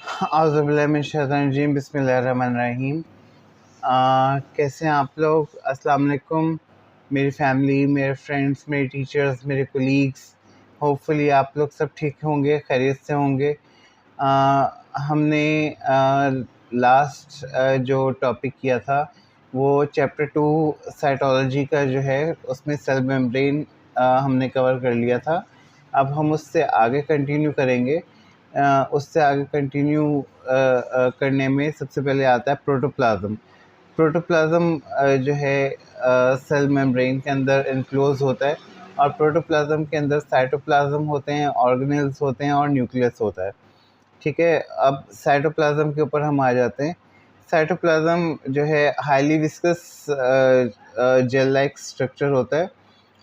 औज़ुबिल्लाहिमिनश्शैतानिर्रजीम बिस्मिल्लाहिर्रहमानिर्रहीम। कैसे हैं आप लोग? अस्सलाम वालेकुम। मेरी फैमिली, मेरे फ्रेंड्स, मेरे टीचर्स, मेरे कोलीग्स, होपफुली आप लोग सब ठीक होंगे, खैरियत से होंगे। हमने लास्ट जो टॉपिक किया था वो चैप्टर 2 साइटोलॉजी का जो है, उसमें सेल मेम्ब्रेन हमने कवर कर लिया था। अब हम उससे आगे कंटिन्यू करेंगे। उससे आगे कंटिन्यू करने में सबसे पहले आता है प्रोटोप्लाज्म। प्रोटोप्लाज्म जो है सेल मेम्ब्रेन के अंदर इनक्लोज होता है, और प्रोटोप्लाज्म के अंदर साइटोप्लाज्म होते हैं, ऑर्गेनेल्स होते हैं और न्यूक्लियस होता है। ठीक है, अब साइटोप्लाज्म के ऊपर हम आ जाते हैं। साइटोप्लाज्म जो है highly viscous gel like structure होता है,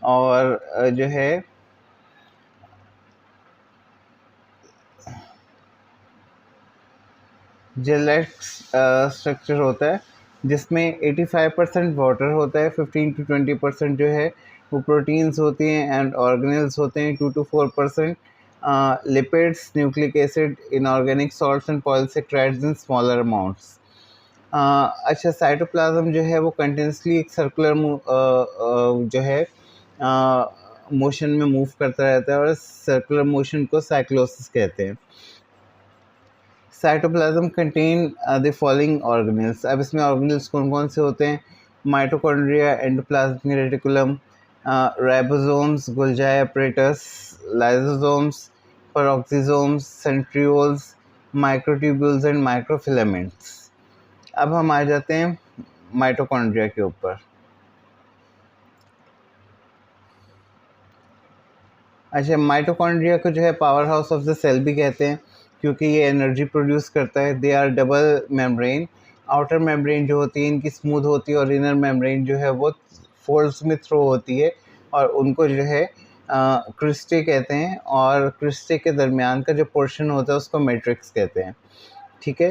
और जो है जेल लाइक स्ट्रक्चर होता है, जिसमें 85% वाटर होता है, 15 to 20% जो है वो प्रोटीन्स होती हैं एंड ऑर्गेनेल्स होते हैं, 2 to 4% lipids, nucleic acid, inorganic salts and polysaccharides in smaller amounts. अच्छा, साइटोप्लाज्म जो है वो कंटिन्यूसली एक सर्कुलर जो है मोशन में मूव करता रहता है, और सर्कुलर मोशन को साइक्लोसिस कहते हैं। Cytoplasm contain the following organelles. अब इसमें ऑर्गेनेल्स कौन कौन से होते हैं? Mitochondria, endoplasmic reticulum, ribosomes, Golgi apparatus, lysosomes, peroxisomes, centrioles, microtubules and microfilaments. अब हम आ जाते हैं माइटोकॉन्ड्रिया के ऊपर। अच्छा, माइटोकॉन्ड्रिया को जो है power house of the cell भी कहते हैं, क्योंकि ये एनर्जी प्रोड्यूस करता है। They are double membrane. Outer membrane जो होती है इनकी स्मूथ होती है, और इनर मेम्ब्रेन जो है वो फोल्ड्स में थ्रो होती है, और उनको जो है क्रिस्टे कहते हैं, और क्रिस्टे के दरमियान का जो पोर्शन होता है उसको मैट्रिक्स कहते हैं। ठीक है।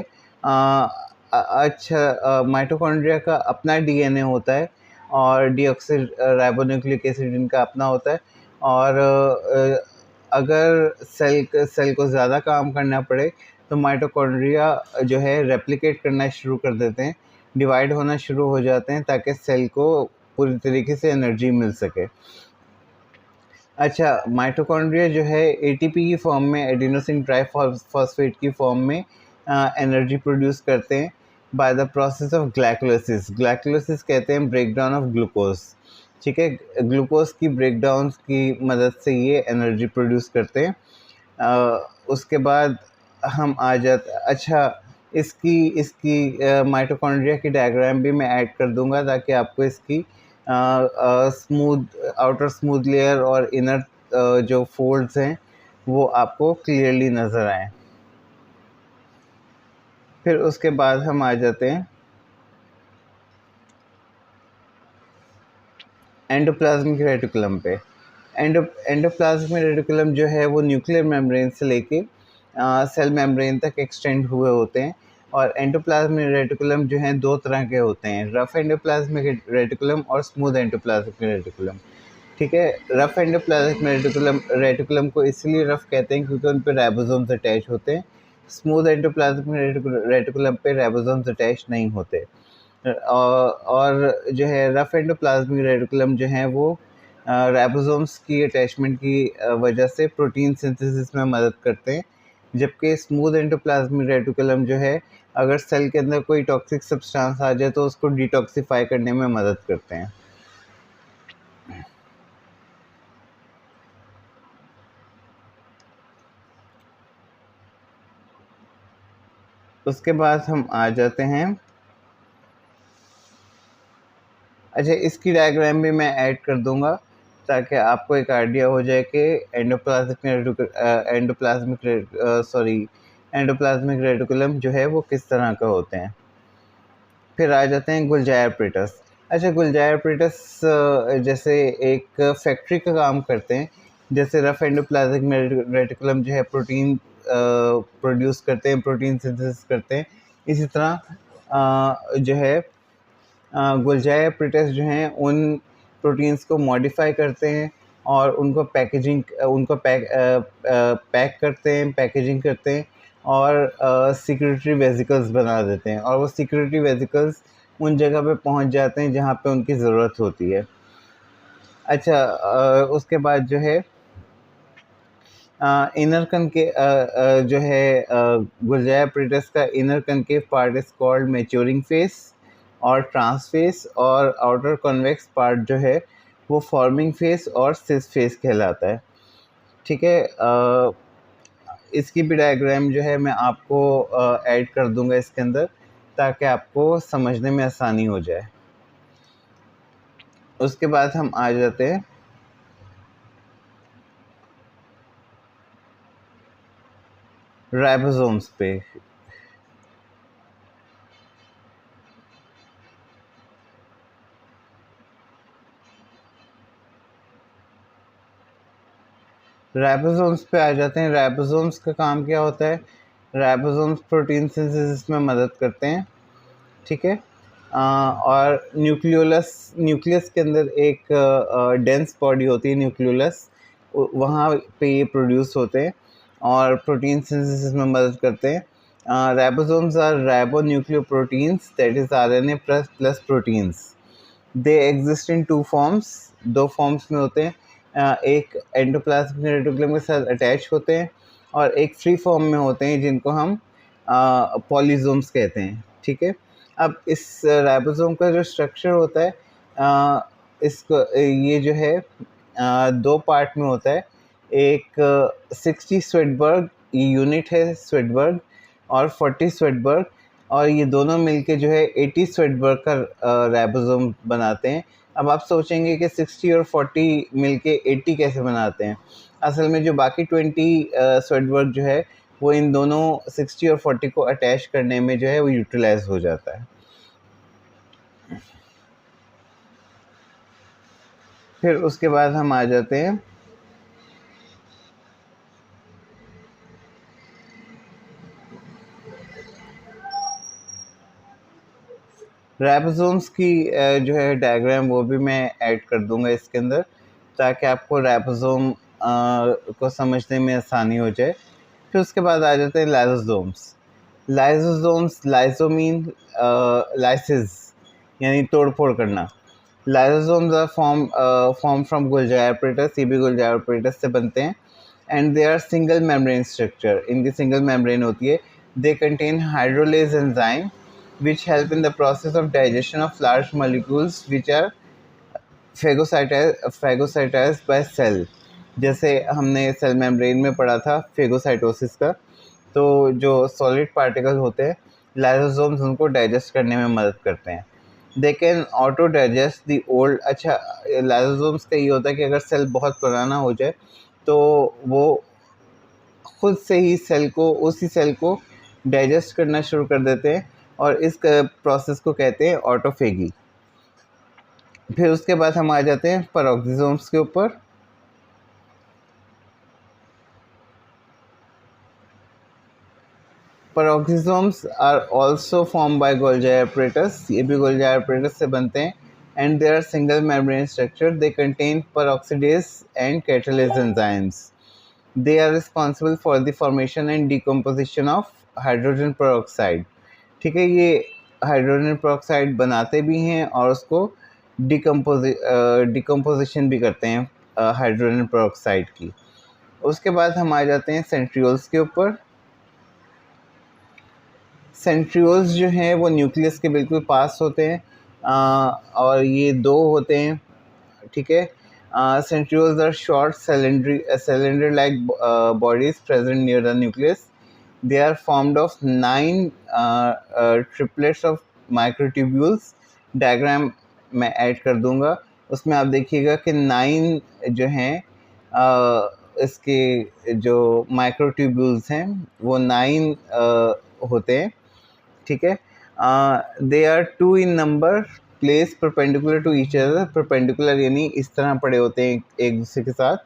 अच्छा, माइटोकॉन्ड्रिया का अपना डीएनए होता है, और डीऑक्सी राइबोन्यूक्लिक एसिड इनका अपना होता है, और अगर सेल को ज़्यादा काम करना पड़े तो माइटोकॉन्ड्रिया जो है रेप्लिकेट करना शुरू कर देते हैं, डिवाइड होना शुरू हो जाते हैं, ताकि सेल को पूरी तरीके से एनर्जी मिल सके। अच्छा, माइटोकॉन्ड्रिया जो है एटीपी की फॉर्म में, एडिनोसिन ट्राइफॉस्फेट की फॉर्म में एनर्जी प्रोड्यूस करते हैं by the process of glycolysis. Glycolysis कहते हैं ब्रेक डाउन ऑफ ग्लूकोज। ठीक है, ग्लूकोज की ब्रेक डाउन की मदद से ये एनर्जी प्रोड्यूस करते हैं। उसके बाद हम आ जाते, अच्छा, इसकी इसकी माइटोकॉन्ड्रिया की डायग्राम भी मैं ऐड कर दूंगा, ताकि आपको इसकी स्मूथ आउटर स्मूथ लेयर और इनर जो फोल्ड्स हैं वो आपको क्लियरली नज़र आए। फिर उसके बाद हम आ जाते हैं एंडोप्लाज्मिक रेटिकुलम पे। एंडोप्लाज्मिक रेटिकुलम जो है वो न्यूक्लियर मेम्ब्रेन से लेके सेल मेम्ब्रेन तक एक्सटेंड हुए होते हैं, और एंडोप्लाज्मिक रेटिकुलम जो हैं दो तरह के होते हैं, रफ एंडोप्लाज्मिक रेटिकुलम और स्मूथ एंडोप्लाज्मिक रेटिकुलम। ठीक है, रफ एंडोप्लाज्मिक रेटिकुलम को इसलिए रफ कहते हैं क्योंकि उन पर राइबोसोम्स अटैच होते हैं। स्मूथ एंडोप्लाज्मिक रेटिकुलम पे राइबोसोम्स अटैच नहीं होते। और जो है रफ एंडोप्लाज्मिक रेटिकुलम जो है वो राइबोसोम्स की अटैचमेंट की वजह से प्रोटीन सिंथेसिस में मदद करते हैं, जबकि स्मूथ एंडोप्लाज्मिक रेटिकुलम जो है अगर सेल के अंदर कोई टॉक्सिक सब्सटेंस आ जाए तो उसको डिटॉक्सिफाई करने में मदद करते हैं। उसके बाद हम आ जाते हैं, अच्छा, इसकी डायग्राम भी मैं ऐड कर दूंगा ताकि आपको एक आइडिया हो जाए कि एंडोप्लाज्मिक रेटिकुलम जो है वो किस तरह का होते हैं। फिर आ जाते हैं गोल्गी apparatus। अच्छा, गोल्गी apparatus जैसे एक फैक्ट्री का काम करते हैं। जैसे रफ एंडोप्लाज्मिक रेटिकुलम जो है प्रोटीन प्रोड्यूस करते हैं, प्रोटीन सिंथेसिस करते हैं, इसी तरह जो है गोल्गी apparatus जो हैं उन प्रोटीन्स को मॉडिफाई करते हैं, और उनको पैक करते हैं, पैकेजिंग करते हैं, और सिक्रेटरी वेसिकल्स बना देते हैं, और वो सिक्रेटरी वेसिकल्स उन जगह पे पहुंच जाते हैं जहां पे उनकी ज़रूरत होती है। अच्छा, उसके बाद जो है इनर कनकेव जो है गुल्जाया प्रेटस का inner concave part is called maturing face और ट्रांस फेस, और आउटर कॉन्वेक्स पार्ट जो है वो फॉर्मिंग फेस और सिस फेस कहलाता है। ठीक है, इसकी भी डायग्राम जो है मैं आपको ऐड कर दूंगा इसके अंदर, ताकि आपको समझने में आसानी हो जाए। उसके बाद हम आ जाते हैं राइबोसोम्स पे। राइबोसोम्स पे आ जाते हैं। राइबोसोम्स का काम क्या होता है? राइबोसोम्स प्रोटीन सिंथेसिस में मदद करते हैं। ठीक है, और न्यूक्लियस के अंदर एक डेंस बॉडी होती है न्यूक्लियोलस, वहाँ पे ये प्रोड्यूस होते हैं और प्रोटीन सिंथेसिस में मदद करते हैं। Ribosomes are ribo nucleoproteins, that is RNA plus proteins. They exist in two forms, दो फॉर्म्स में होते हैं। एक एंडोप्लाज्मिक रेटिकुलम के साथ अटैच होते हैं, और एक फ्री फॉर्म में होते हैं जिनको हम पॉलीजोम्स कहते हैं। ठीक है, अब इस राइबोसोम का जो स्ट्रक्चर होता है, इसको ये जो है दो पार्ट में होता है। एक 60 स्वेटबर्ग यूनिट है स्वेटबर्ग, और 40 स्वेटबर्ग, और ये दोनों मिलके जो है 80 स्वेटबर्ग का राइबोसोम बनाते हैं। अब आप सोचेंगे कि 60 और 40 मिलके 80 कैसे बनाते हैं? असल में जो बाकी 20 स्वेटबर्ग जो है वो इन दोनों 60 और 40 को अटैच करने में जो है वो यूटिलाइज हो जाता है। फिर उसके बाद हम आ जाते हैं राइबोसोम्स की जो है डायग्राम, वो भी मैं ऐड कर दूंगा इसके अंदर, ताकि आपको राइबोसोम को समझने में आसानी हो जाए। फिर उसके बाद आ जाते हैं लाइसोसोम्स। लाइसोसोम्स, लाइसोमीन लाइसिस यानी तोड़ फोड़ करना। Lysosomes are form from Golgi apparatus, ये भी गोल्गी apparatus से बनते हैं, and they are single membrane structure, इनकी सिंगल मेम्ब्रेन होती है। They contain hydrolase enzyme which help in the process of digestion of large molecules which are phagocytized by cell। जैसे हमने सेल मेम्ब्रेन में पढ़ा था फेगोसाइटोसिस का, तो जो सॉलिड पार्टिकल होते हैं लाइसोसोम्स उनको डाइजेस्ट करने में मदद करते हैं। They can auto digest the old. अच्छा, लाइसोसोम्स का ये होता है कि अगर सेल बहुत पुराना हो जाए तो वो खुद से ही उसी सेल को डाइजेस्ट करना शुरू कर देते हैं, और इस प्रोसेस को कहते हैं ऑटोफेगी। फिर उसके बाद हम आ जाते हैं पेरोक्सिसोम्स के ऊपर। Peroxisomes are also form by Golgi apparatus, ये भी गोल्गी apparatus से बनते हैं, and they are single membrane structure. They contain peroxidase and catalase enzymes. They are responsible for the formation and decomposition of hydrogen peroxide। ठीक है, ये hydrogen peroxide बनाते भी हैं और उसको डिकम्पोजिशन भी करते हैं हाइड्रोजन पेरोक्साइड की। उसके बाद हम आ जाते हैं सेंट्रियोल्स के ऊपर। सेंट्रियोल्स जो हैं वो न्यूक्लियस के बिल्कुल पास होते हैं, और ये दो होते हैं। ठीक है, centrioles are short cylinder-like bodies present near the nucleus. They are formed of 9 triplets of microtubules। Diagram मैं ऐड कर दूंगा, उसमें आप देखिएगा कि 9 जो हैं इसके जो माइक्रोट्यूब्यूल्स हैं वो 9 होते हैं। ठीक है, they are 2 in number, place perpendicular to each other. Perpendicular यानी इस तरह पड़े होते हैं एक दूसरे के साथ।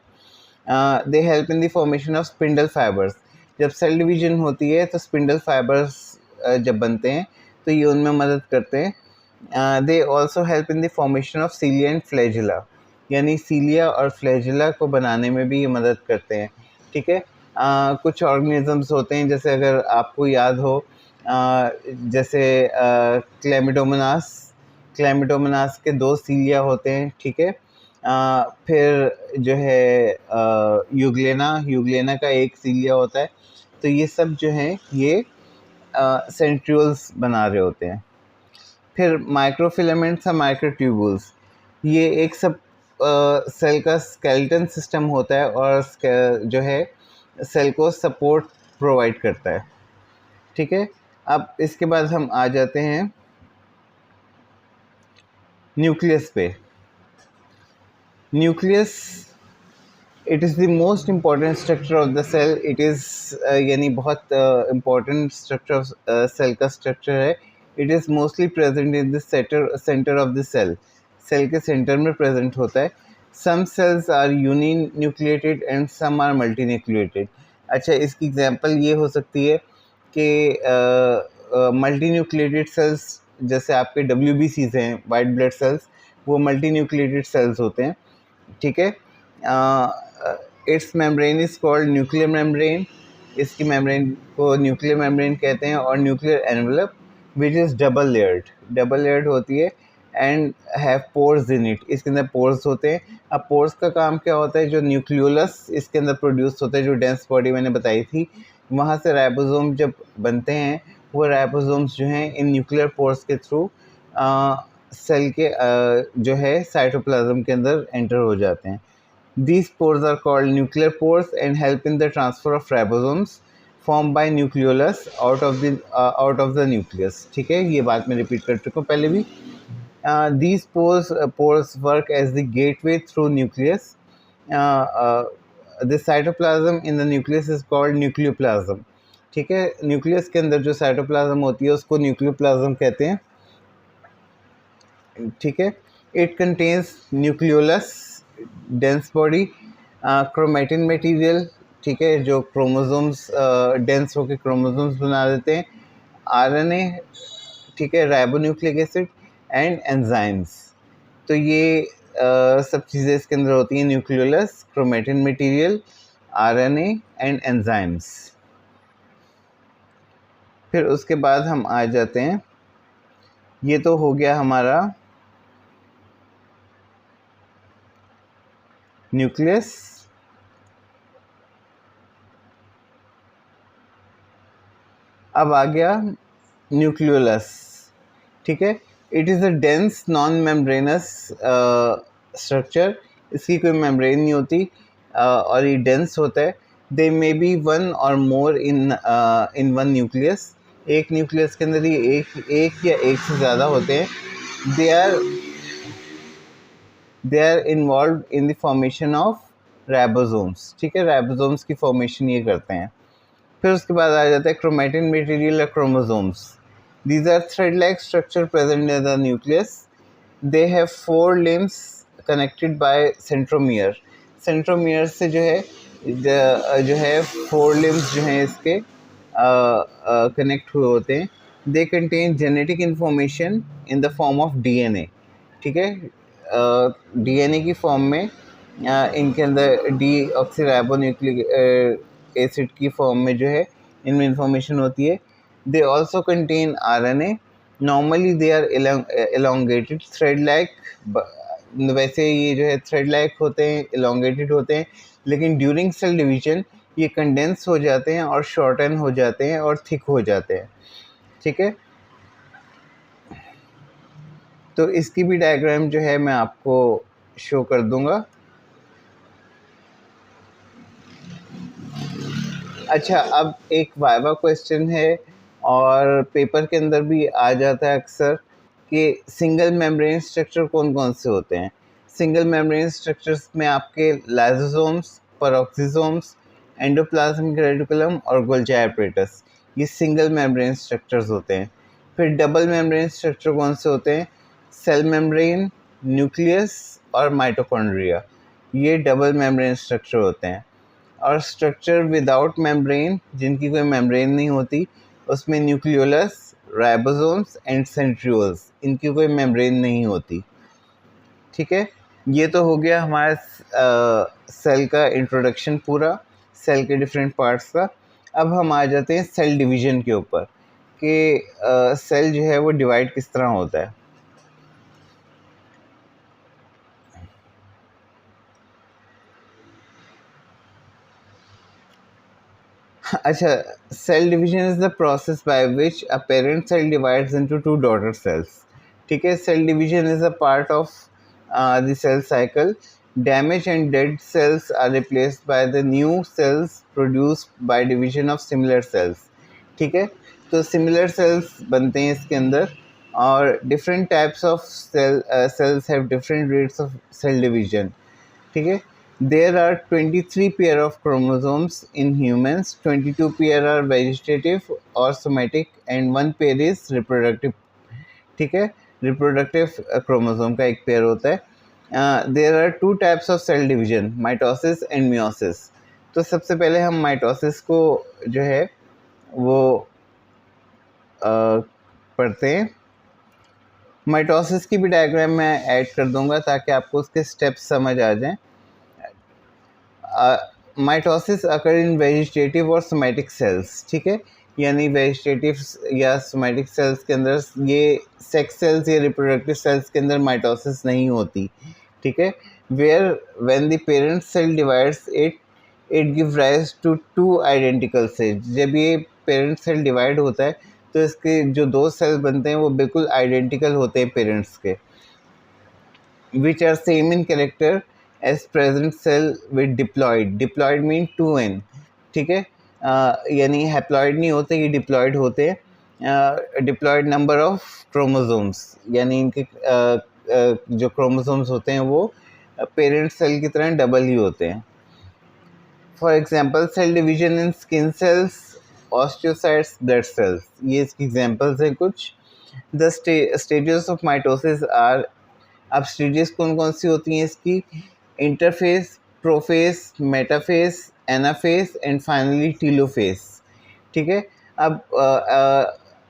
They help in the formation of spindle fibres. जब सेल डिवीजन होती है तो स्पिंडल फाइबर्स जब बनते हैं तो ये उनमें मदद करते हैं। They also help in the formation of cilia and flagella, यानी सीलिया और फ्लैजिला को बनाने में भी ये मदद करते हैं। ठीक है, कुछ ऑर्गेनिजम्स होते हैं, जैसे अगर आपको याद हो जैसे क्लैमिडोमोनास के 2 सीलिया होते हैं, ठीक है। फिर जो है यूग्लेना का 1 सीलिया होता है। तो ये सब जो हैं ये सेंट्रियोल्स बना रहे होते हैं। फिर माइक्रोफिलामेंट्स और माइक्रोट्यूबुल्स, ये एक सब सेल का स्केलेटन सिस्टम होता है और जो है सेल को सपोर्ट प्रोवाइड करता है, ठीक है। अब इसके बाद हम आ जाते हैं न्यूक्लियस पे। Nucleus it is the most important structure of the cell. It is यानी बहुत इम्पॉर्टेंट स्ट्रक्चर ऑफ सेल का स्ट्रक्चर है। It is mostly present in the centre of the cell. Cell के सेंटर में प्रेजेंट होता है। Some cells are uninucleated and some are multinucleated. अच्छा, इसकी एग्जांपल ये हो सकती है कि मल्टी न्यूक्लिएटेड सेल्स जैसे आपके WBCs हैं, वाइट ब्लड सेल्स, वो मल्टी न्यूक्लिएटेड सेल्स होते हैं, ठीक है। It's membrane is called nuclear membrane. इसकी मेम्ब्रेन को न्यूक्लियर मेम्ब्रेन कहते हैं। और nuclear envelope which is double layered होती है and have pores in it. इसके अंदर पोर्स होते हैं। अब पोर्स का काम क्या होता है, जो न्यूक्लियोलस इसके अंदर प्रोड्यूस होता है, जो डेंस बॉडी मैंने बताई थी, वहाँ से राइबोसोम जब बनते हैं, वो राइबोसोम्स जो हैं इन न्यूक्लियर पोर्स के थ्रू सेल के जो है साइटोप्लाज्म के अंदर एंटर हो जाते हैं। These pores are called nuclear pores and help in the transfer of ribosomes formed by nucleolus out of the nucleus, ठीक है। ये बात मैं रिपीट कर चुका हूँ पहले भी। These pores work as the gateway through nucleus. The cytoplasm in the nucleus is called nucleoplasm, ठीक है। न्यूक्लियस के अंदर जो साइटोप्लाज्म होती है उसको न्यूक्लियोप्लाज्म कहते हैं, ठीक है। It contains nucleolus dense body, chromatin material, ठीक है, जो क्रोमोसोम्स डेंस होकर क्रोमोसोम्स बना देते हैं, RNA, ठीक है, राइबोन्यूक्लिक एसिड एंड एंजाइम्स। तो ये सब चीज़ें इसके अंदर होती हैं, nucleolus, chromatin material, RNA and enzymes. फिर उसके बाद हम आ जाते हैं, ये तो हो गया हमारा न्यूक्लियस। अब आ गया न्यूक्लियोलस, ठीक है। It is a dense non membranous structure. इसकी कोई मेम्ब्रेन नहीं होती और ये डेंस होता है। दे मे बी वन और मोर इन वन न्यूक्लियस। एक न्यूक्लियस के अंदर ये एक या एक से ज़्यादा होते हैं। They are involved in the formation of ribosomes, ठीक है। राइबोसोम्स की फॉर्मेशन ये करते हैं। फिर उसके बाद आ जाता है क्रोमेटिन मटेरियल या chromosomes. These are thread like structure present in the nucleus. They have 4 limbs connected by centromere. Centromere से जो है 4 लिम्स जो हैं इसके कनेक्ट हुए होते हैं। They contain genetic information in the form of DNA, ठीक है। DNA की फॉर्म में इनके अंदर डीऑक्सीराइबोन्यूक्लिक एसिड की फॉर्म में जो है इनमें इंफॉर्मेशन होती है। They also contain RNA। Normally they are elongated thread like. वैसे ये जो है थ्रेड लाइक होते हैं, एलोंगेटेड होते हैं, लेकिन ड्यूरिंग सेल डिवीजन ये कंडेंस हो जाते हैं और शॉर्टन हो जाते हैं और थिक हो जाते हैं, ठीक है। तो इसकी भी डायग्राम जो है मैं आपको शो कर दूंगा। अच्छा, अब एक वाइवा क्वेश्चन है और पेपर के अंदर भी आ जाता है अक्सर कि सिंगल मेम्ब्रेन स्ट्रक्चर कौन कौन से होते हैं। सिंगल मेम्ब्रेन स्ट्रक्चर्स में आपके लाइसोसोम्स, पेरोक्सिसोम्स, एंडोप्लाज्मिक रेटिकुलम और गोल्गी एपरेटस, ये सिंगल मेम्ब्रेन स्ट्रक्चर्स होते हैं। फिर डबल मेम्ब्रेन स्ट्रक्चर कौन से होते हैं, सेल मेम्ब्रेन, न्यूक्लियस और माइटोकॉन्ड्रिया, ये डबल मेम्ब्रेन स्ट्रक्चर होते हैं। और स्ट्रक्चर विदाउट मेम्ब्रेन, जिनकी कोई मेम्ब्रेन नहीं होती, उसमें न्यूक्लियोलस, राइबोसोम्स एंड सेंट्रियोल्स, इनकी कोई मेम्ब्रेन नहीं होती, ठीक है। ये तो हो गया हमारा सेल का इंट्रोडक्शन पूरा। सेल के डिफरेंट पार्ट्स का। अब हम आ जाते हैं सेल डिवीज़न के ऊपर कि सेल जो है वो डिवाइड किस तरह होता है। अच्छा, cell division is the process by which a parent cell divides into two daughter cells. ठीक है, cell division is a part of the cell cycle. Damage and dead cells are replaced by the new cells produced by division of similar cells. ठीक है, तो similar sales बनते हैं इसके अंदर, और different types of cells have different rates of cell division. ठीक है, there are 23 pair of chromosomes in humans, 22 pair are vegetative or somatic and one pair is reproductive। ठीक है, रिप्रोडक्टिव क्रोमोसोम का एक पेयर होता है। There are two types of cell division, mitosis and meiosis. तो सबसे पहले हम माइटोसिस को जो है वो पढ़ते हैं। माइटोसिस की भी डायग्राम मैं ऐड कर दूंगा ताकि आपको उसके स्टेप्स समझ आ जाएं। माइटोसिस अकर इन वेजिटेटिव और सोमैटिक सेल्स। ठीक है, यानी वेजिटेटिव या सोमैटिक सेल्स के अंदर, ये सेक्स सेल्स या रिप्रोडक्टिव सेल्स के अंदर माइटोसिस नहीं होती। ठीक है, where when the parent cell divides it give rise to two identical cells. जब ये पेरेंट सेल डिवाइड होता है तो इसके जो दो सेल बनते हैं वो बिल्कुल आइडेंटिकल होते हैं पेरेंट्स के, which are same in character as present cell with diploid। diploid mean 2n। ठीक है, यानी हैप्लॉइड नहीं होते, ये डिप्लॉइड होते हैं। डिप्लॉइड नंबर ऑफ क्रोमोसोम्स, यानी इनके जो क्रोमोसोम्स होते हैं वो पेरेंट सेल की तरह डबल ही होते हैं। For example cell division in skin cells, osteocytes, blood cells, ये इसकी एग्जांपल्स हैं कुछ। The stages of mitosis are, अब स्टेजेस कौन कौन सी होती हैं इसकी? Interphase, prophase, metaphase, anaphase and finally telophase. ठीक है, अब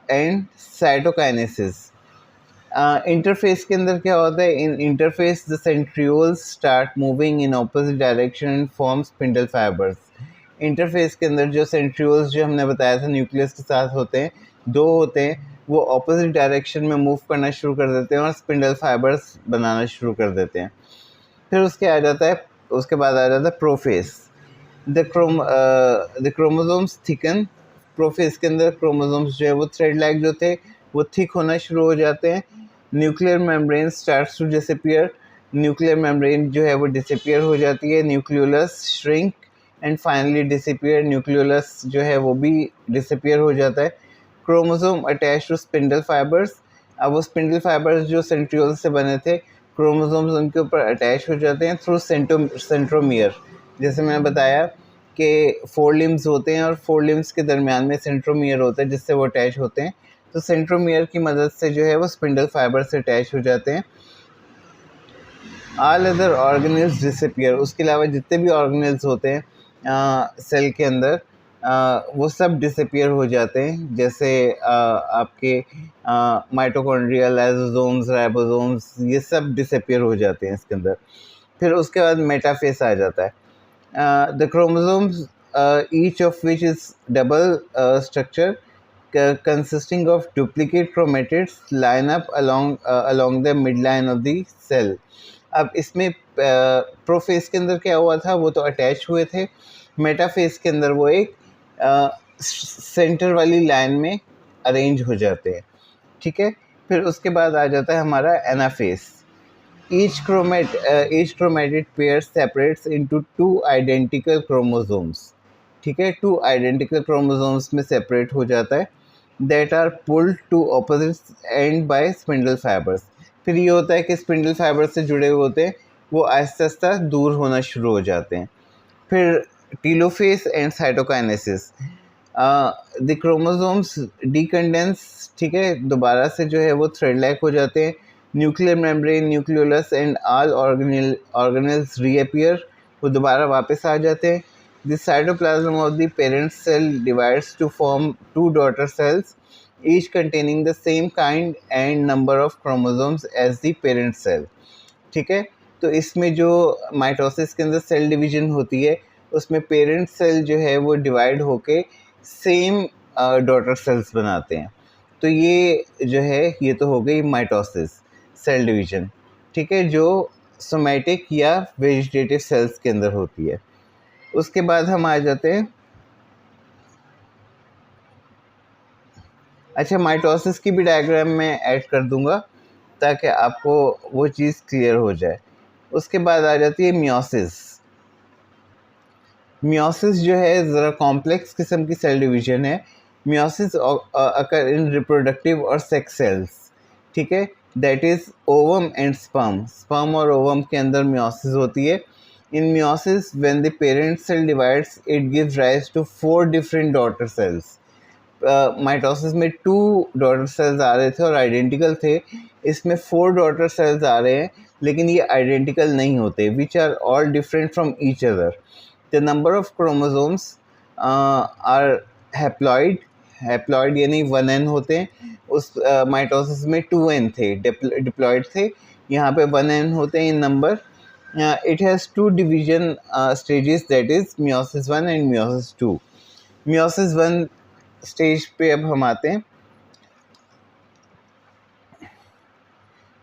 एंड साइटोकाइनेसिस। इंटरफेस के अंदर क्या होता है? In interphase the centrioles start moving in opposite direction and form spindle fibres. Interphase के अंदर जो सेंट्रियोल्स जो हमने बताया था न्यूक्लियस के साथ होते हैं, दो होते हैं, वो ऑपोजिट डायरेक्शन में मूव करना शुरू कर देते हैं और स्पिंडल फाइबर्स बनाना शुरू कर देते हैं। फिर उसके बाद आ जाता है prophase. The chromosomes thicken. Prophase के अंदर क्रोमोसोम्स जो है वो थ्रेड लाइक जो थे वो थिक होना शुरू हो जाते हैं। Nuclear membrane starts to disappear. Nuclear membrane जो है वो डिसअपीयर हो जाती है। Nucleolus shrink and finally disappear. Nucleolus जो है वो भी डिसअपीयर हो जाता है। Chromosome attach to spindle fibres. अब वो स्पिंडल फाइबर्स जो सेंट्रियोल से बने थे, क्रोमोसोम्स उनके ऊपर अटैच हो जाते हैं थ्रू सेंट्रोमियर। जैसे मैंने बताया कि 4 लिम्स होते हैं और 4 लिम्स के दरमियान में सेंट्रोमियर होता है जिससे वो अटैच होते हैं। तो सेंट्रोमियर की मदद से जो है वो स्पिंडल फाइबर से अटैच हो जाते हैं। All other organelles disappear. उसके अलावा जितने भी ऑर्गेनेल्स होते हैं सेल के अंदर, वो सब डिसअपीयर हो जाते हैं। जैसे आपके माइटोकॉन्ड्रिया, लाइसोसोम्स, राइबोसोम्स, ये सब डिसअपीयर हो जाते हैं इसके अंदर। फिर उसके बाद मेटाफेस आ जाता है। The chromosomes each of which is double structure consisting of duplicate chromatids line up along the midline of the cell। अब इसमें प्रोफेस के अंदर क्या हुआ था? वो तो अटैच हुए थे। मेटाफेस के अंदर वो एक सेंटर वाली लाइन में अरेंज हो जाते हैं। ठीक है, फिर उसके बाद आ जाता है हमारा anaphase. each chromatid pair separates into two identical chromosomes। ठीक है, 2 आइडेंटिकल क्रोमोसोम्स में सेपरेट हो जाता है। That are pulled to opposite end by spindle fibres. फिर ये होता है कि स्पिंडल फाइबर से जुड़े हुए होते हैं वो आहिस्ता आहिस्ता दूर होना शुरू हो जाते हैं। फिर telophase and cytokinesis. The chromosomes decondense. ठीक है, दोबारा से जो है वो थ्रेड लाइक हो जाते हैं। Nuclear membrane, nucleolus and all organelles reappear. वो दोबारा वापस आ जाते हैं। The cytoplasm of the parent cell divides to form 2 daughter cells, each containing the same kind and number of chromosomes as the parent cell। ठीक है, तो इसमें जो माइटोसिस के अंदर सेल डिवीजन होती है उसमें पेरेंट सेल जो है वो डिवाइड होके सेम डॉटर सेल्स बनाते हैं। तो ये जो है ये तो हो गई माइटोसिस, सेल डिवीजन, ठीक है, जो सोमैटिक या वेजिटेटिव सेल्स के अंदर होती है। उसके बाद हम आ जाते हैं, अच्छा माइटोसिस की भी डायग्राम मैं ऐड कर दूंगा ताकि आपको वो चीज़ क्लियर हो जाए। उसके बाद आ जाती है मियोसिस। मियोसिस जो है ज़रा कॉम्प्लेक्स किस्म की सेल डिवीजन है। मियोसिस अकर इन रिप्रोडक्टिव और सेक्स सेल्स, ठीक है, that is ovum and sperm. Sperm और ओवम के अंदर मियोसिस होती है। In meiosis when the parent cell divides it gives rise to 4 different daughter cells. Mitosis में 2 डॉटर सेल्स आ रहे थे और आइडेंटिकल थे। इसमें 4 डॉटर सेल्स आ रहे हैं लेकिन ये आइडेंटिकल नहीं होते, which are all different from each other. The number of chromosomes are haploid, haploid यानी 1n होते हैं। उस माइटोसिस में 2n थे, डिप्लॉइड थे, यहाँ पे 1n होते हैं in number. It has 2 division stages, that is meiosis 1 and meiosis 2। Meiosis 1 stage पे अब हम आते हैं।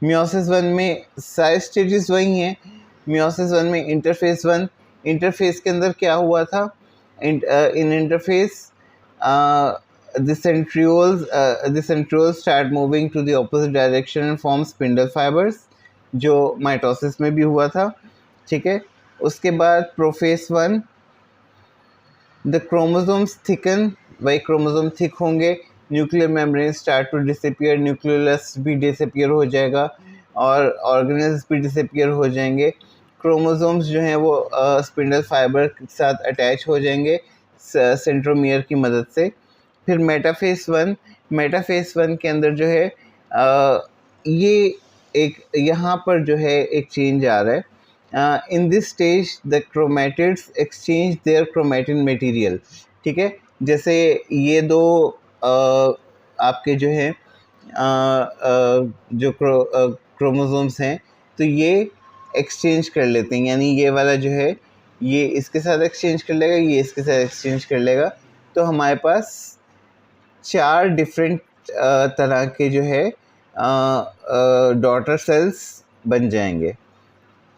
मियोसिस 1 में सारे स्टेजेस वही हैं। मियोसिस 1 में इंटरफेस 1, इंटरफेस के अंदर क्या हुआ था, इन interface the centrioles start moving to the opposite direction and form spindle fibers, जो माइटोसिस में भी हुआ था, ठीक है। उसके बाद प्रोफेस 1, द क्रोमोसोम्स थिकन, वही क्रोमोसोम थिक होंगे, nuclear membrane start to disappear, nucleolus भी डिसअपियर हो जाएगा और ऑर्गेनेल्स भी डिसअपियर हो जाएंगे। क्रोमोसोम्स जो हैं वो स्पिंडल फाइबर के साथ अटैच हो जाएंगे सेंट्रोमियर की मदद से। फिर मेटाफेस 1, मेटाफेस 1 के अंदर जो है ये एक यहाँ पर जो है एक चेंज आ रहा है। In this stage the chromatids exchange there chromatin material, ठीक है। जैसे ये दो आपके जो है जो क्रोमोसोम्स हैं तो ये एक्सचेंज कर लेते हैं, यानी ये वाला जो है ये इसके साथ एक्सचेंज कर लेगा, ये इसके साथ एक्सचेंज कर लेगा। तो हमारे पास 4 डिफरेंट तरह के जो है डॉटर सेल्स बन जाएंगे,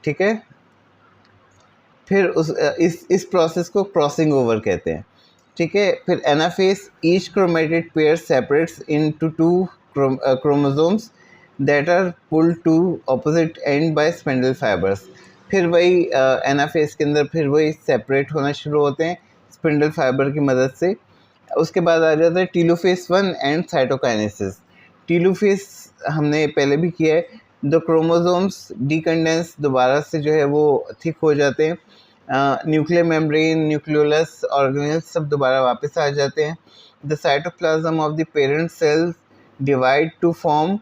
ठीक है। फिर इस प्रोसेस को क्रॉसिंग ओवर कहते हैं, ठीक है। फिर anaphase, each chromatid pair separates into 2 chromosomes that are pulled to opposite end by spindle fibres. फिर वही एनाफेस के अंदर फिर वही सेपरेट होना शुरू होते हैं स्पिंडल फाइबर की मदद से। उसके बाद आ जाता है टीलोफेस 1 एंड साइटोकाइनेसिस। टीलोफेस हमने पहले भी किया है। द क्रोमोसोम्स डीकंडेंस, दोबारा से जो है वो थिक हो जाते हैं। न्यूक्लियर मेम्ब्रेन, न्यूक्लियोलस, ऑर्गेनेल्स सब दोबारा वापस आ जाते हैं। The cytoplasm of the parent cells divide to form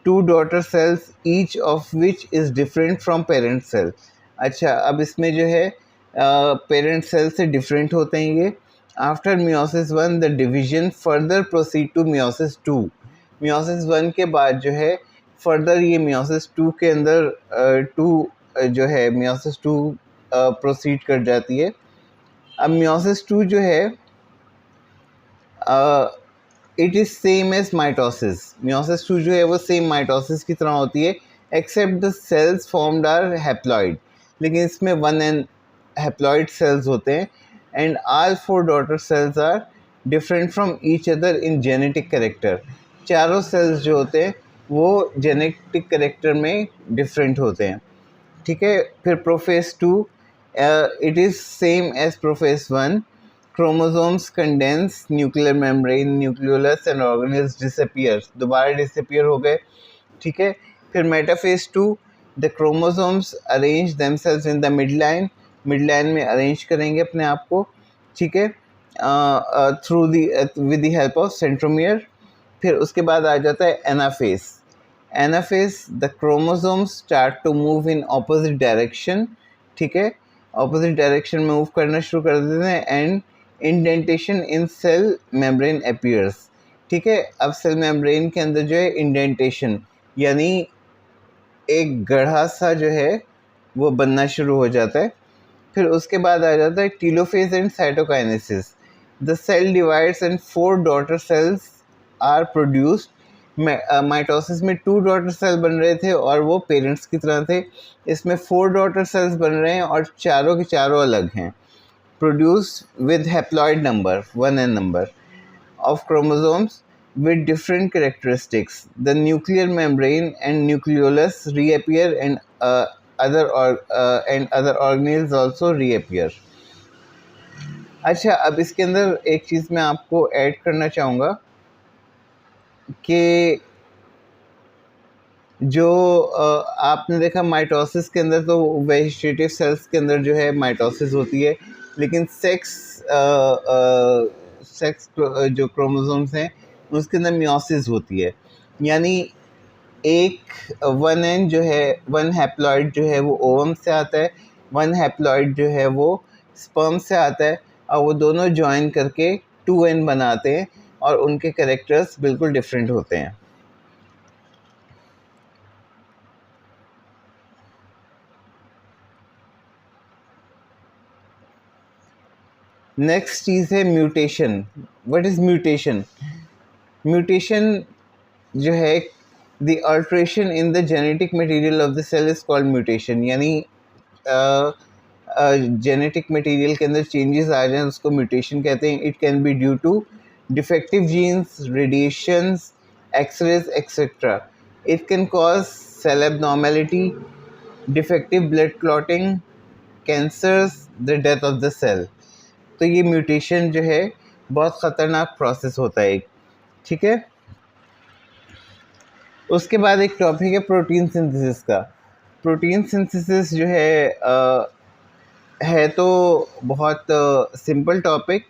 2 daughter cells, each of which is different from parent cell. अच्छा, अब इसमें जो है पेरेंट सेल से डिफरेंट होते हैं ये। After meiosis 1 the division further proceed to meiosis 2। Meiosis 1 के बाद जो है फर्दर ये मियोसिस 2 के अंदर जो है मियोसिस 2 प्रोसीड कर जाती है। अब मियोसिस 2 जो है it is same as mitosis. Meiosis 2 जो है वो सेम माइटोसिस की तरह होती है except the cells formed are haploid, लेकिन इसमें 1n हैप्लॉइड सेल्स होते हैं and all 4 daughter cells are different from each other in genetic character. चारों सेल्स जो होते हैं वो जेनेटिक कैरेक्टर में डिफरेंट होते हैं, ठीक है। फिर prophase 2, it is same as prophase 1। Chromosomes condense, nuclear membrane, nucleolus and organelles disappear, दोबारा डिसअपियर हो गए, ठीक है। फिर metaphase 2, the chromosomes arrange themselves in the mid line, mid line में अरेंज करेंगे अपने आप को, ठीक है, through the with the help of centromere. फिर उसके बाद आ जाता है anaphase. Anaphase, the chromosomes start to move in opposite direction, ठीक है, ऑपोजिट डायरेक्शन में मूव करना शुरू कर देते हैं and indentation in cell membrane appears, ठीक है। अब सेल मेम्ब्रेन के अंदर जो है इंडेंटेशन यानी एक गड्ढा सा जो है वो बनना शुरू हो जाता है। फिर उसके बाद आ जाता है telophase and cytokinesis. The cell divides and 4 daughter cells are produced. Mitosis में 2 डॉटर सेल बन रहे थे और वो पेरेंट्स की तरह थे। इसमें 4 डॉटर सेल्स बन रहे हैं और चारों के चारों अलग हैं। Produced with haploid number 1n number of chromosomes with different characteristics. The nuclear membrane and nucleolus reappear and other organelles also reappear. अच्छा, अब इसके अंदर एक चीज़ मैं आपको ऐड करना चाहूँगा कि जो आपने देखा माइटोसिस के अंदर तो वेजिटेटिव सेल्स के अंदर जो है माइटोसिस होती है, लेकिन सेक्स जो क्रोमोसोम्स हैं उसके अंदर मियोसिस होती है। यानी एक 1n जो है, 1 हैप्लॉइड जो है वो ओवम से आता है, 1 हैप्लॉइड जो है वो स्पर्म से आता है, और वो दोनों ज्वाइन करके 2n बनाते हैं और उनके कैरेक्टर्स बिल्कुल डिफरेंट होते हैं। नेक्स्ट चीज़ है mutation. What is mutation? Mutation जो है the alteration in the genetic material of the cell is called mutation. यानी जेनेटिक मटेरियल के अंदर चेंजेस आ जाएं उसको म्यूटेशन कहते हैं। It can be due to defective genes, radiations, X-rays etcetera. It can cause cell abnormality, defective blood clotting, cancers, the death of the cell. तो ये म्यूटेशन जो है बहुत ख़तरनाक प्रोसेस होता है, ठीक है। उसके बाद एक टॉपिक है प्रोटीन सिंथेसिस का। प्रोटीन सिंथेसिस जो है तो बहुत सिंपल टॉपिक,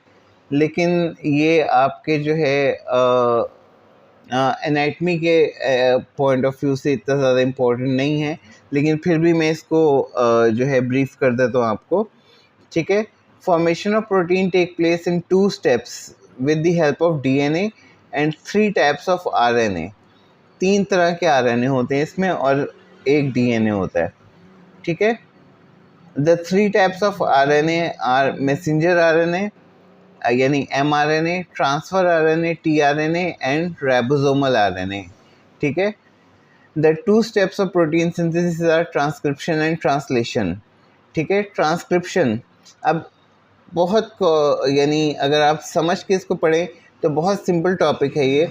लेकिन ये आपके जो है एनाटमी के पॉइंट ऑफ व्यू से इतना ज़्यादा इम्पोर्टेंट नहीं है, लेकिन फिर भी मैं इसको जो है ब्रीफ कर देता हूँ आपको, ठीक है। Formation of protein take place in 2 steps with the help of DNA and 3 types of RNA। 3 तरह के RNA होते हैं इसमें और एक DNA होता है, ठीक है। The 3 types of RNA are messenger RNA यानी mRNA, transfer RNA tRNA and ribosomal RNA, ठीक है। The 2 steps of protein synthesis are transcription and translation, ठीक है। ट्रांसक्रिप्शन अब बहुत यानी अगर आप समझ के इसको पढ़ें तो बहुत सिंपल टॉपिक है ये।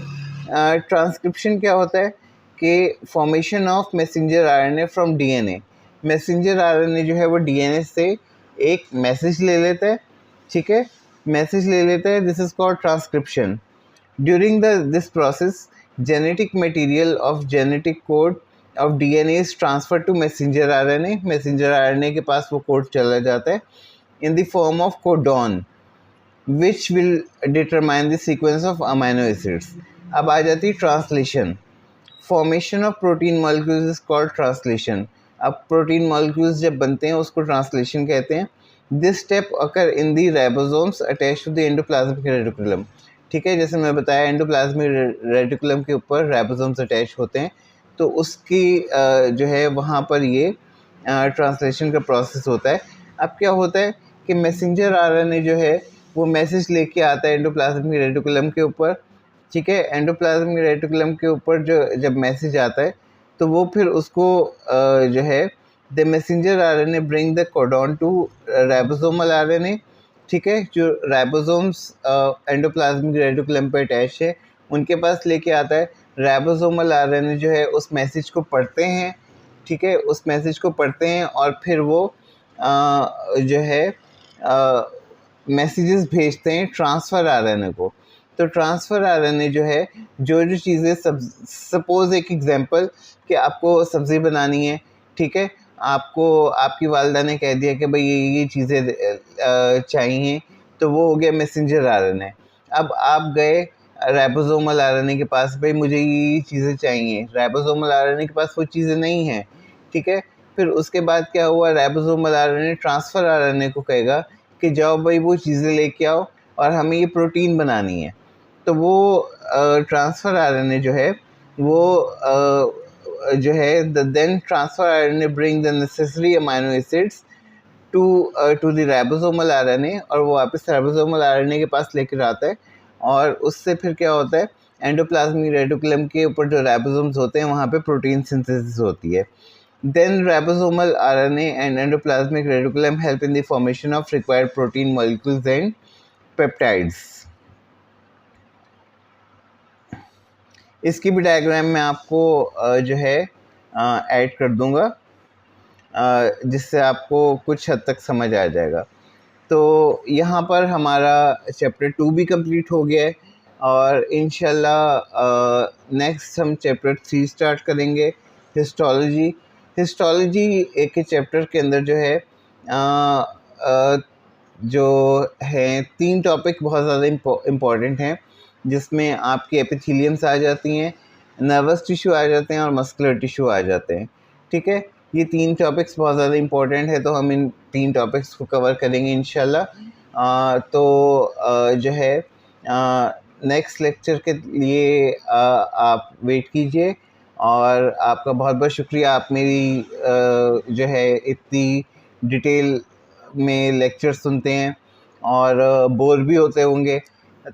ट्रांसक्रिप्शन क्या होता है कि formation of messenger RNA from DNA. Messenger RNA जो है वो डीएनए से एक मैसेज ले लेता है, ठीक है, मैसेज ले लेता है। This is called transcription. During this process genetic material of genetic code of DNA is transfer to messenger RNA. Messenger RNA के पास वो कोड चला जाता है in the form of codon which will determine the sequence of amino acids. अब आ जाती है translation. Formation of protein molecules is called translation. अब प्रोटीन मॉलिक्यूल्स जब बनते हैं उसको ट्रांसलेशन कहते हैं। This step occur in the ribosomes attach to the endoplasmic reticulum, ठीक है। जैसे मैं बताया एंडोप्लाज्मिक रेटिकुलम के ऊपर राइबोसोम्स अटैच होते हैं, तो उसकी जो है वहाँ पर ये ट्रांसलेशन का प्रोसेस होता है। अब क्या होता है कि मैसेंजर आरएनए जो है वो मैसेज लेके आता है एंडोप्लाज्मिक रेटिकुलम के ऊपर, ठीक है। एंडोप्लाज्मिक रेटिकुलम के ऊपर जो जब मैसेज आता है तो वो फिर उसको जो है the messenger RNA bring the codon to ribosomal RNA, ठीक है। जो राइबोसोम्स एंडोप्लाज्मिक रेटिकुलम पे अटैच है उनके पास लेके आता है। राइबोसोमल आरएनए जो है उस मैसेज को पढ़ते हैं, ठीक है, उस मैसेज को पढ़ते हैं और फिर वो जो है मैसेजेस भेजते हैं ट्रांसफ़र आरएनए को। तो ट्रांसफ़र आरएनए जो है जो चीज़ें सपोज़ एक एग्जांपल कि आपको सब्ज़ी बनानी है, ठीक है, आपको आपकी वालिदा ने कह दिया कि भाई ये चीज़ें चाहिए, तो वो हो गया मैसेंजर आरएनए। अब आप गए राइबोसोमल आरएनए के पास, भाई मुझे ये चीज़ें चाहिए। राइबोसोमल आरएनए के पास वो चीज़ें नहीं हैं, ठीक है। फिर उसके बाद क्या हुआ, राइबोसोमल आरएनए ट्रांसफ़र आरएनए को कहेगा कि जाओ भाई वो चीज़ें लेके आओ और हमें ये प्रोटीन बनानी है। तो वो ट्रांसफ़र आरएनए जो है वो जो है then transfer RNA bring the necessary amino acids to the ribosomal RNA और वो वापस राइबोसोमल आरएनए के पास लेकर आता है और उससे फिर क्या होता है, एंडोप्लाज्मिक रेटिकुलम के ऊपर जो राइबोसोम्स होते हैं वहाँ पे प्रोटीन सिंथेसिस होती है। Then ribosomal RNA and endoplasmic reticulum help in the formation of required protein molecules and peptides. इसकी भी डायग्राम मैं आपको जो है ऐड कर दूंगा, जिससे आपको कुछ हद तक समझ आ जाएगा। तो यहाँ पर हमारा चैप्टर 2 भी कंप्लीट हो गया है और इंशाल्लाह नेक्स्ट हम चैप्टर 3 स्टार्ट करेंगे, हिस्टोलॉजी। हिस्टोलॉजी एक चैप्टर के अंदर जो है जो है 3 टॉपिक बहुत ज़्यादा इम्पॉर्टेंट हैं, जिसमें आपकी एपिथेलियम्स आ जाती हैं, नर्वस टिश्यू आ जाते हैं और मस्कुलर टिश्यू आ जाते हैं। ठीक है, ये 3 टॉपिक्स बहुत ज़्यादा इम्पॉर्टेंट है, तो हम इन 3 टॉपिक्स को कवर करेंगे इंशाल्लाह। तो जो है नेक्स्ट लेक्चर के लिए आप वेट कीजिए और आपका बहुत बहुत शुक्रिया, आप मेरी जो है इतनी डिटेल में लेक्चर सुनते हैं और बोर भी होते होंगे।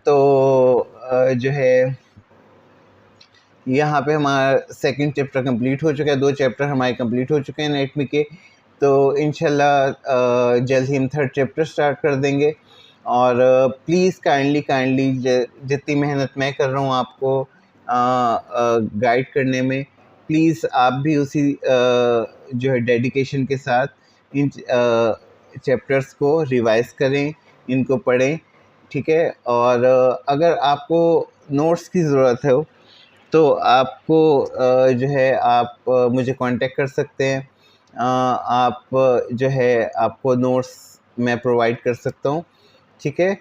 तो जो है यहाँ पे हमारा सेकंड चैप्टर कंप्लीट हो चुका है, 2 चैप्टर हमारे कंप्लीट हो चुके हैं एनाटॉमी के। तो इंशाल्लाह जल्द ही हम थर्ड चैप्टर स्टार्ट कर देंगे। और प्लीज़ काइंडली जितनी मेहनत मैं कर रहा हूँ आपको गाइड करने में, प्लीज़ आप भी उसी जो है डेडिकेशन के साथ इन चैप्टर्स को रिवाइज़ करें, इनको पढ़ें। ठीक है, और अगर आपको नोट्स की ज़रूरत हो तो आपको जो है आप मुझे कांटेक्ट कर सकते हैं। आप जो है आपको नोट्स मैं प्रोवाइड कर सकता हूँ। ठीक है,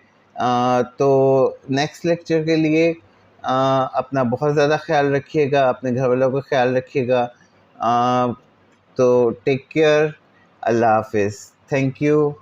तो नेक्स्ट लेक्चर के लिए अपना बहुत ज़्यादा ख्याल रखिएगा, अपने घर वालों का ख्याल रखिएगा। तो टेक केयर, अल्लाह हाफिज़, थैंक यू।